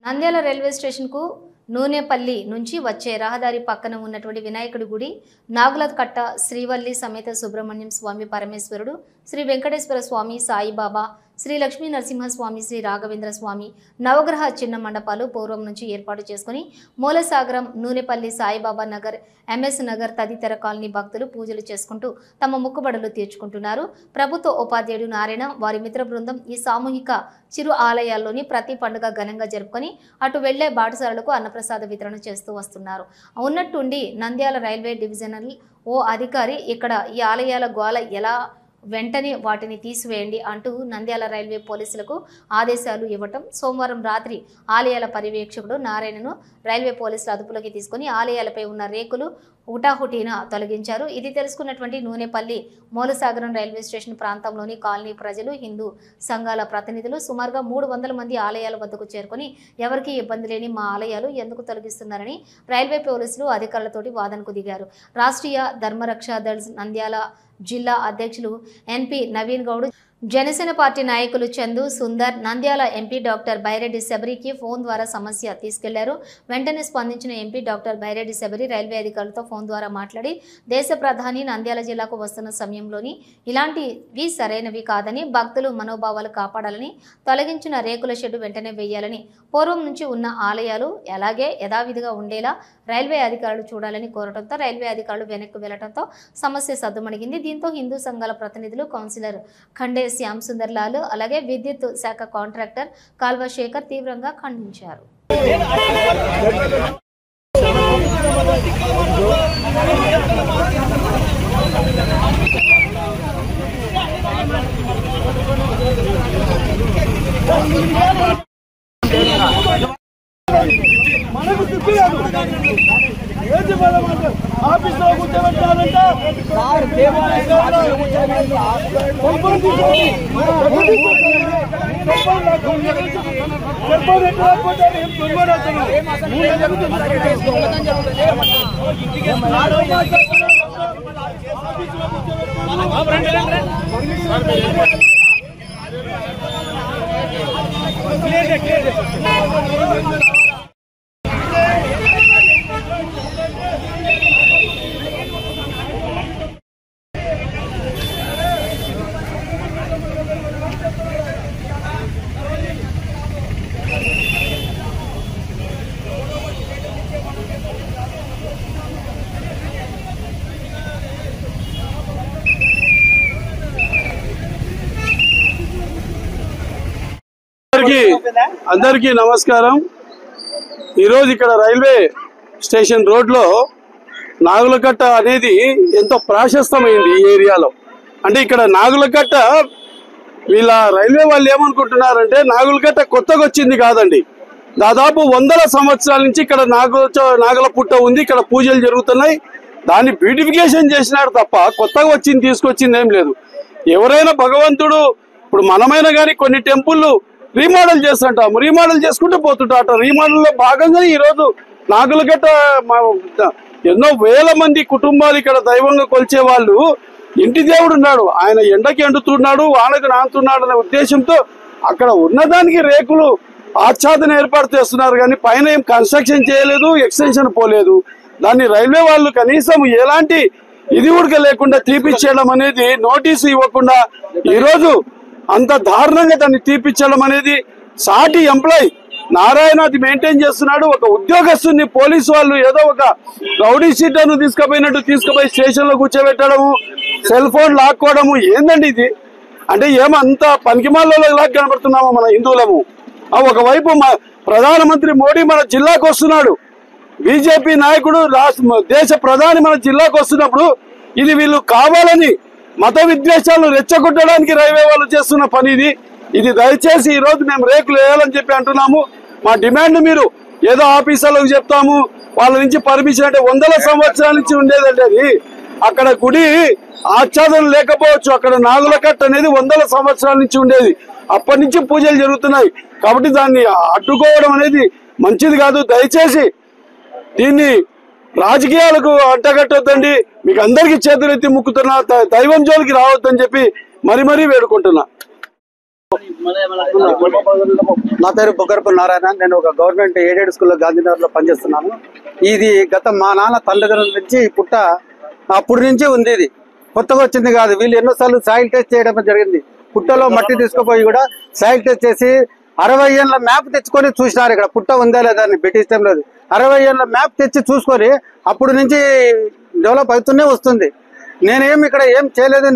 Nandyal railway station కు నూనెపల్లి నుంచి వచ్చే రహదారి పక్కన ఉన్నటువంటి వినాయకుడి గుడి, నాగులకట్ట శ్రీవల్లి సమేత సుబ్రహ్మణ్యం స్వామి పరమేశ్వరుడు, శ్రీ వెంకటేశ్వర స్వామి, సాయిబాబా, శ్రీ లక్ష్మీ నరసింహస్వామి, శ్రీ రాఘవేంద్ర స్వామి నవగ్రహ చిన్న మండపాలు పూర్వం నుంచి ఏర్పాటు చేసుకుని మూలసాగరం, నూనెపల్లి, సాయిబాబా నగర్, ఎంఎస్ నగర్ తదితర కాలనీ భక్తులు పూజలు చేసుకుంటూ తమ మొక్కుబడులు తీర్చుకుంటున్నారు. ప్రభుత్వ ఉపాధ్యాయుడు నారాయణ, వారి మిత్ర బృందం ఈ సామూహిక చిరు ఆలయాల్లోని ప్రతి పండుగ ఘనంగా జరుపుకొని అటు వెళ్లే బాటసారులకు అన్నప్రసాద వితరణ చేస్తూ వస్తున్నారు. ఉన్నట్టుండి నంద్యాల రైల్వే డివిజనల్ ఓ అధికారి ఇక్కడ ఈ ఆలయాల గోల ఎలా వెంటనే వాటిని తీసివేయండి అంటూ నంద్యాల రైల్వే పోలీసులకు ఆదేశాలు ఇవ్వటం, సోమవారం రాత్రి ఆలయాల పర్యవేక్షకుడు నారాయణను రైల్వే పోలీసులు అదుపులోకి తీసుకుని ఆలయాలపై ఉన్న రేకులు హుటాహుటీన తొలగించారు. ఇది తెలుసుకున్నటువంటి నూనెపల్లి, మూలసాగరం రైల్వే స్టేషన్ ప్రాంతంలోని కాలనీ ప్రజలు, హిందూ సంఘాల ప్రతినిధులు సుమారుగా 300 మంది ఆలయాల వద్దకు చేరుకొని ఎవరికీ ఇబ్బంది లేని మా ఆలయాలు ఎందుకు తొలగిస్తున్నారని రైల్వే పోలీసులు అధికారులతోటి వాదనకు దిగారు. రాష్ట్రీయ ధర్మరక్షా దళ్ నంద్యాల జిల్లా అధ్యక్షులు ఎన్పి నవీన్ గౌడ్, జనసేన పార్టీ నాయకులు చందు, సుందర్, నంద్యాల ఎంపీ డాక్టర్ బైరెడ్డి శబరికి ఫోన్ ద్వారా సమస్య తీసుకెళ్లారు. వెంటనే స్పందించిన MP doctor Byreddy Shabari railway అధికారులతో ఫోన్ ద్వారా మాట్లాడి దేశ ప్రధాని నంద్యాల జిల్లాకు వస్తున్న సమయంలోని ఇలాంటివి సరైనవి కాదని, భక్తులు మనోభావాలు కాపాడాలని, తొలగించిన రేకుల షెడ్డు వెంటనే వేయాలని, పూర్వం నుంచి ఉన్న ఆలయాలు ఎలాగే యథావిధిగా ఉండేలా రైల్వే అధికారులు చూడాలని కోరడంతో రైల్వే అధికారులు వెనక్కి వెళ్లడంతో సమస్య సద్దుమణిగింది. దీంతో హిందూ సంఘాల ప్రతినిధులు, కౌన్సిలర్ ఖండే శ్యామ్ సుందర్ లాల్, అలాగే విద్యుత్ శాఖ కాంట్రాక్టర్ కాల్వ శేఖర్ తీవ్రంగా ఖండించారు. మనకు తిప్పియాలి ఏంటి మనం ఆఫీసులో కూర్చోబెట్టాలంటే అందరికీ నమస్కారం. ఈరోజు ఇక్కడ రైల్వే స్టేషన్ రోడ్లో నాగులకట్ట అనేది ఎంతో ప్రాశస్తమైంది ఈ ఏరియాలో. అంటే ఇక్కడ నాగులకట్ట వీళ్ళ రైల్వే వాళ్ళు ఏమనుకుంటున్నారంటే నాగులకట్ట కొత్తగా వచ్చింది కాదండి, దాదాపు 100 సంవత్సరాల నుంచి ఇక్కడ నాగల పుట్ట ఉంది, ఇక్కడ పూజలు జరుగుతున్నాయి. దాన్ని బ్యూటిఫికేషన్ చేసినారు తప్ప కొత్తగా వచ్చింది తీసుకొచ్చింది ఏం లేదు. ఎవరైనా భగవంతుడు ఇప్పుడు మనమైనా కానీ కొన్ని టెంపుల్ రీమోడల్ చేస్తుంటాం, రీమోడల్ చేసుకుంటూ పోతుంటాం. రీమోడల్లో భాగంగా ఈరోజు నాగులకట్ట ఎన్నో వేల మంది కుటుంబాలు ఇక్కడ దైవంగా కొలిచే వాళ్ళు, ఇంటి దేవుడు ఉన్నాడు, ఆయన ఎండకి ఎండుతున్నాడు, వానకు నానుతున్నాడు అనే ఉద్దేశంతో అక్కడ ఉన్నదానికి రేకులు ఆచ్ఛాదన ఏర్పాటు చేస్తున్నారు. కానీ పైన ఏం కన్స్ట్రక్షన్ చేయలేదు, ఎక్స్టెన్షన్ పోలేదు. దాన్ని రైల్వే వాళ్ళు కనీసం ఎలాంటి ఇది ఉడక లేకుండా తీపిచ్చేయడం అనేది, నోటీసు ఇవ్వకుండా ఈరోజు అంత దారుణంగా దాన్ని తీపిచ్చడం అనేది, సాటి ఎంప్లాయ్ నారాయణ అది మెయింటైన్ చేస్తున్నాడు. ఒక ఉద్యోగస్తుని పోలీసు వాళ్ళు ఏదో ఒక రౌడీ షీటర్ను తీసుకుపోయి స్టేషన్లో కూర్చోబెట్టడము, సెల్ ఫోన్ లాక్కోవడము, ఏందండి ఇది? అంటే ఏమంత పనికిమాలలో లాగా కనబడుతున్నామో మన హిందువులము. ఒకవైపు ప్రధానమంత్రి మోడీ మన జిల్లాకు వస్తున్నాడు, బీజేపీ నాయకుడు దేశ ప్రధాని మన జిల్లాకు వస్తున్నప్పుడు ఇది వీళ్ళు కావాలని మత విద్వేషాలు రెచ్చగొట్టడానికి రైల్వే వాళ్ళు చేస్తున్న పని ఇది. దయచేసి ఈ రోజు మేము రేకులు వేయాలని చెప్పి అంటున్నాము. మా డిమాండ్ మీరు ఏదో ఆఫీసర్లకు చెప్తాము, వాళ్ళ నుంచి పర్మిషన్ అంటే 100 సంవత్సరాల నుంచి ఉండేదండి అది. అక్కడ గుడి ఆచ్ఛాదన లేకపోవచ్చు, అక్కడ నాగులకట్ట అనేది 100 సంవత్సరాల నుంచి ఉండేది. అప్పటి నుంచి పూజలు జరుగుతున్నాయి కాబట్టి దాన్ని అడ్డుకోవడం అనేది మంచిది కాదు. దయచేసి దీన్ని రాజకీయాలకు అంటగట్టొద్దండి. మీకు అందరికీ చేతులెత్తి ముక్కుతున్నా, దైవం జోలికి రావద్దని చెప్పి మరీ వేడుకుంటున్నా. నా పేరు బొగ్గరపు నారాయణ. నేను ఒక గవర్నమెంట్ ఎయిడెడ్ స్కూల్లో గాంధీనగర్ లో పనిచేస్తున్నాను. ఇది గత మా నాన్న తల్లిదండ్రుల నుంచి పుట్ట అప్పటి నుంచి ఉంది. ఇది కొత్తగా వచ్చింది కాదు. వీళ్ళు ఎన్నోసార్లు సాయిల్ టెస్ట్ చేయడం జరిగింది. పుట్టలో మట్టి తీసుకుపోయి కూడా సాయిల్ టెస్ట్ చేసి 60 ఏళ్ళ మ్యాప్ తెచ్చుకొని చూసినారు ఇక్కడ పుట్ట ఉందా లేదా అని. బ్రిటిష్ టైంలో 60 ఏళ్ళ మ్యాప్ తెచ్చి చూసుకొని అప్పుడు నుంచి డెవలప్ అవుతూనే వస్తుంది. నేనేం ఇక్కడ ఏం చేయలేదు.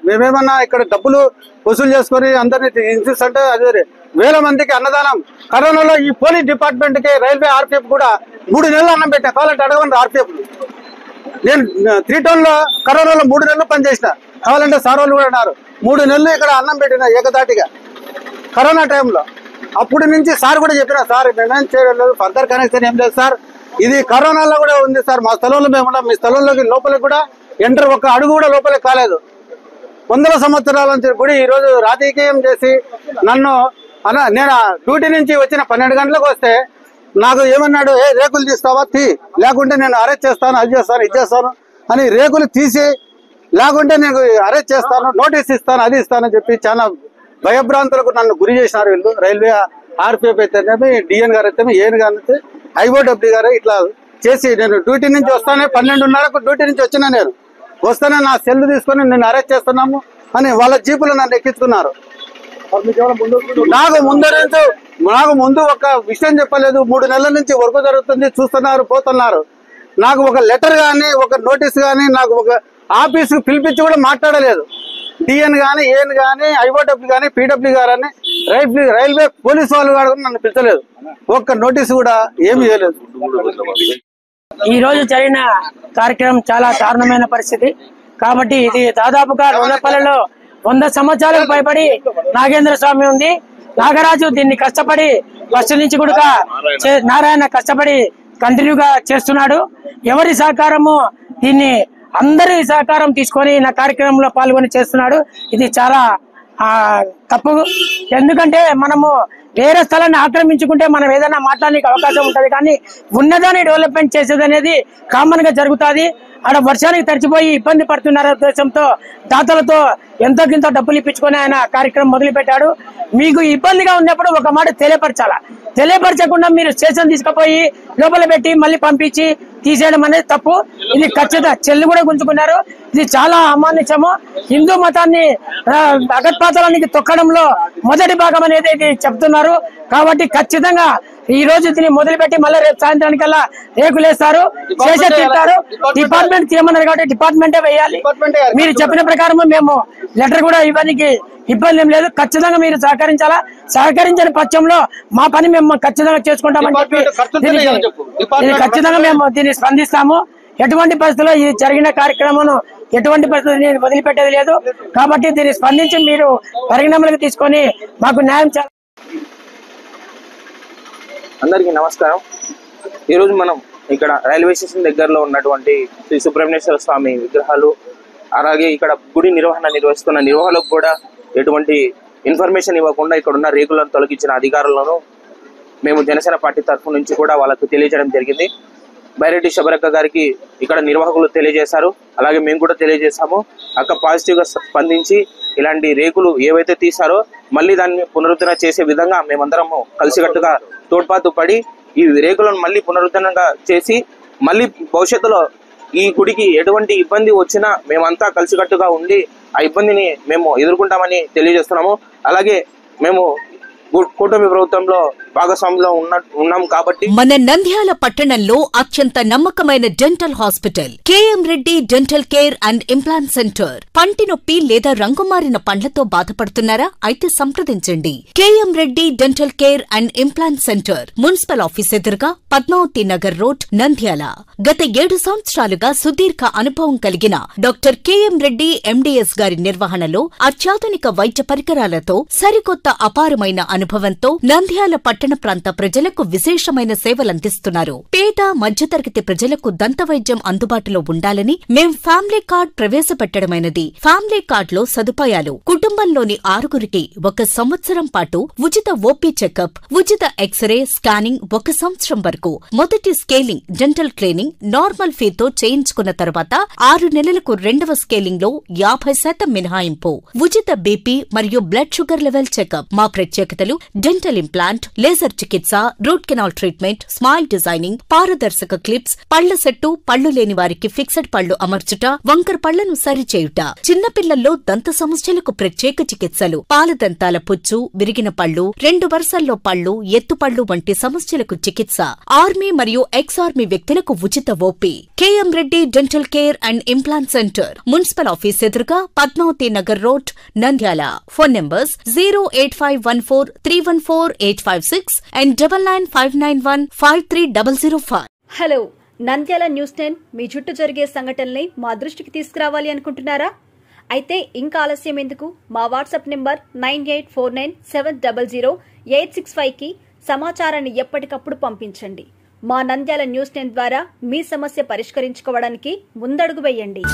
మేమేమన్నా ఇక్కడ డబ్బులు వసూలు చేసుకొని అందరినీ ఇన్సూరెన్స్ అంటే అదే వేల మందికి అన్నదానం. కరోనాలో ఈ పోలీస్ డిపార్ట్మెంట్ కి రైల్వే ఆర్పిఎఫ్ కూడా 3 నెలలు అన్నం పెట్టా. కావాలంటే అడగండి ఆర్పిఎఫ్. నేను 3 టౌన్ లో కరోనాలో 3 నెలలు పనిచేసిన. కావాలంటే సార్ వాళ్ళు కూడా అన్నారు 3 నెలలు ఇక్కడ అన్నం పెట్టిన ఏకదాటిగా కరోనా టైంలో. అప్పటి నుంచి సార్ కూడా చెప్పిన, సార్ మేమేం చేయలేదు, ఫర్దర్ కనెక్షన్ ఏం లేదు సార్, ఇది కరోనాలో కూడా ఉంది సార్, మా స్థలంలో మేము ఉన్నాం, మీ స్థలంలోకి లోపలికి కూడా ఎంటర్ ఒక్క అడుగు కూడా లోపలికి కాలేదు. 100 సంవత్సరాల నుంచి గుడి ఈరోజు రాజకీయం చేసి నన్ను నేను డ్యూటీ నుంచి వచ్చిన 12 గంటలకు వస్తే నాకు ఏమన్నాడు, రేకులు తీస్తావా తీ, లేకుంటే నేను అరెస్ట్ చేస్తాను, అది చేస్తాను, ఇది చేస్తాను అని రేకులు తీసి, లేకుంటే నేను అరెస్ట్ చేస్తాను, నోటీస్ ఇస్తాను, అది ఇస్తానని చెప్పి చాలా భయభ్రాంతులకు నన్ను గురి చేసినారు వీళ్ళు. రైల్వే ఆర్పిఎఫ్ అయితేనేమి, డిఎన్ గారు అయితే, ఏఎన్ గారు అయితే, ఐఓడబ్ల్యూ గారు ఇట్లా చేసి నేను డ్యూటీ నుంచి వస్తానే 12:30కు డ్యూటీ నుంచి వచ్చినా నేను వస్తానే నా సెల్ తీసుకొని నేను అరెస్ట్ చేస్తున్నాము అని వాళ్ళ జీపులు నన్ను ఎక్కించుకున్నారు. నాకు ముందు ఒక విషయం చెప్పలేదు. 3 నెలల నుంచి వర్క్ జరుగుతుంది, చూస్తున్నారు, పోతున్నారు. నాకు ఒక లెటర్ గానీ ఒక నోటీస్ గానీ నాకు ఒక ఆఫీసుకు పిలిపించి కూడా మాట్లాడలేదు. డిఎన్ గానీ, ఏఎన్ గానీ, ఐఓడబ్ల్యూ గానీ, పీడబ్ల్యూ గానీ, రైల్వే పోలీసు వాళ్ళు కూడా నన్ను పిలిచలేదు. ఒక్క నోటీసు కూడా ఏమి చేయలేదు. ఈ రోజు జరిగిన కార్యక్రమం చాలా దారుణమైన పరిస్థితి. కాబట్టి ఇది దాదాపుగా నూనెపల్లిలో 100 సంవత్సరాలకు పైబడి నాగేంద్ర స్వామి ఉంది. నాగరాజు దీన్ని కష్టపడి ఫస్ట్ నుంచి కూడా నారాయణ కష్టపడి కంటిన్యూగా చేస్తున్నాడు. ఎవరి సహకారము, దీన్ని అందరి సహకారం తీసుకొని నా కార్యక్రమంలో పాల్గొని చేస్తున్నాడు. ఇది చాలా తప్పు. ఎందుకంటే మనము వేరే స్థలాన్ని ఆక్రమించుకుంటే మనం ఏదైనా మాట్లాడడానికి అవకాశం ఉంటుంది, కానీ ఉన్నదాన్ని డెవలప్మెంట్ చేసేది అనేది కామన్ గా జరుగుతుంది. ఆడ వర్షానికి తడిచిపోయి ఇబ్బంది పడుతున్నారు ఉద్దేశంతో దాతలతో ఎంతో కింతో డబ్బులు ఇప్పించుకొని ఆయన కార్యక్రమం మొదలు పెట్టాడు. మీకు ఇబ్బందిగా ఉన్నప్పుడు ఒక మాట తెలియపరచాలా. తెలియపరచకుండా మీరు స్టేషన్ తీసుకుపోయి లోపల పెట్టి మళ్ళీ పంపించి తీసేయడం అనేది తప్పు. ఇది ఖచ్చితంగా చెల్లు కూడా గుంజుకున్నారు. ఇది చాలా అమానుషము. హిందూ మతాన్ని అగత్పాతాలనికి తొక్కడంలో మొదటి భాగం అనేది ఇది చెప్తున్నారు. కాబట్టి ఖచ్చితంగా ఈ రోజు దీన్ని మొదలుపెట్టి మళ్ళీ రేపు సాయంత్రానికల్లా రేకులేస్తారు, చేసే తీస్తారు. డిపార్ట్మెంట్ తీయమన్నారు కాబట్టి డిపార్ట్మెంటే వేయాలి. మీరు చెప్పిన ప్రకారం మేము లెటర్ కూడా ఇవ్వడానికి ఇబ్బంది ఏం లేదు. ఖచ్చితంగా మీరు సహకరించాలా. సహకరించిన పక్షంలో మా పని మేము ఖచ్చితంగా చేసుకుంటామని చెప్పి ఖచ్చితంగా మేము దీన్ని స్పందిస్తాము. ఎటువంటి పరిస్థితుల్లో ఈ జరిగిన కార్యక్రమం ఎటువంటి పరిస్థితులు నేను వదిలిపెట్టేది లేదు. కాబట్టి దీన్ని స్పందించి మీరు పరిగణనలోకి తీసుకొని మాకు న్యాయం చేయాలి. అందరికీ నమస్కారం. ఈరోజు మనం ఇక్కడ రైల్వే స్టేషన్ దగ్గరలో ఉన్నటువంటి శ్రీ సుబ్రహ్మణ్యేశ్వర స్వామి విగ్రహాలు, అలాగే ఇక్కడ గుడి నిర్వహణ నిర్వహిస్తున్న నిర్వాహకులకు కూడా ఎటువంటి ఇన్ఫర్మేషన్ ఇవ్వకుండా ఇక్కడ ఉన్న రేకులను తొలగించిన అధికారులను మేము జనసేన పార్టీ తరఫు నుంచి కూడా వాళ్ళకు తెలియజేయడం జరిగింది. బైరెడ్డి శబరక్క గారికి ఇక్కడ నిర్వాహకులు తెలియజేశారు, అలాగే మేము కూడా తెలియజేశాము. అక్క పాజిటివ్గా స్పందించి ఇలాంటి రేకులు ఏవైతే తీశారో మళ్ళీ దాన్ని పునరుద్ధరణ చేసే విధంగా మేమందరము కలిసికట్టుగా తోడ్పాటు పడి ఈ రేకులను మళ్ళీ పునరుద్ధరణగా చేసి మళ్ళీ భవిష్యత్తులో ఈ గుడికి ఎటువంటి ఇబ్బంది వచ్చినా మేమంతా కలిసికట్టుగా ఉండి ఆ ఇబ్బందిని మేము ఎదుర్కొంటామని తెలియజేస్తున్నాము. అలాగే మేము కూటమి ప్రభుత్వంలో భాగస్వామ్యంలో ఉన్నాం కాబట్టి మన నంద్యాల పట్టణంలో అత్యంత నమ్మకమైన dental hospital KM Reddy dental care and implant center. పంటి నొప్పి లేదా రంగుమారిన పండ్లతో బాధపడుతున్నారా? అయితే సంప్రదించండి. KM Reddy dental care and implant centre, municipal office ఎదురుగా, పద్మావతి నగర్ రోడ్, నంద్యాల. గత 7 సంవత్సరాలుగా సుదీర్ఘ అనుభవం కలిగిన డాక్టర్ కేఎం రెడ్డి ఎండిఎస్ గారి నిర్వహణలో అత్యాధునిక వైద్య పరికరాలతో సరికొత్త అపారమైన అనుభవంతో నంద్యాల పట్టణ పట్టణ ప్రాంత ప్రజలకు విశేషమైన సేవలందిస్తున్నారు. పేద మధ్యతరగతి ప్రజలకు దంతవైద్యం అందుబాటులో ఉండాలని మేం ఫ్యామిలీ కార్డ్ ప్రవేశపెట్టడమైనది. ఫ్యామిలీ కార్డ్ లో సదుపాయాలు: కుటుంబంలోని 6గురికి 1 సంవత్సరం పాటు ఉచిత ఓపీ చెకప్, ఉచిత ఎక్స్రే స్కానింగ్ 1 సంవత్సరం వరకు, మొదటి స్కేలింగ్ డెంటల్ క్లీనింగ్ నార్మల్ ఫీతో చేయించుకున్న తర్వాత 6 నెలలకు 2వ స్కేలింగ్ లో 50% మినహాయింపు, ఉచిత బీపీ మరియు బ్లడ్ షుగర్ లెవెల్ చెకప్. మా ప్రత్యేకతలు: డెంటల్ ఇంప్లాంట్, లేజర్ చికిత్స, root canal treatment, smile designing, పారదర్శక క్లిప్స్, పళ్ల సెట్టు, పళ్లు లేని వారికి ఫిక్స్డ్ పళ్లు అమర్చుట, వంకర పళ్లను సరిచేయుట, చిన్నపిల్లల్లో దంత సమస్యలకు ప్రత్యేక చికిత్సలు, పాలదంతాల పుచ్చు, విరిగిన పళ్లు, 2 వరుసల్లో పళ్లు, ఎత్తుపళ్లు వంటి సమస్యలకు చికిత్స, ఆర్మీ మరియు ఎక్స్ ఆర్మీ వ్యక్తులకు ఉచిత OP. KM Reddy dental care and implant centre, municipal office ఎదురుగా, Padmavathi Nagar road, Nandyal. Phone numbers 08514314856 and 9959153005. Hello, Nandyal news 10 మీ చుట్టూ జరిగే సంఘటనల్ని మా దృష్టికి తీసుకురావాలి అనుకుంటున్నారా? అయితే ఇంకా ఆలస్యం ఎందుకు? మా వాట్సాప్ నెంబర్ 9849700865కి సమాచారాన్ని ఎప్పటికప్పుడు పంపించండి. మా నంద్యాల న్యూస్ 10 ద్వారా మీ సమస్య పరిష్కరించుకోవడానికి ముందడుగు వేయండి.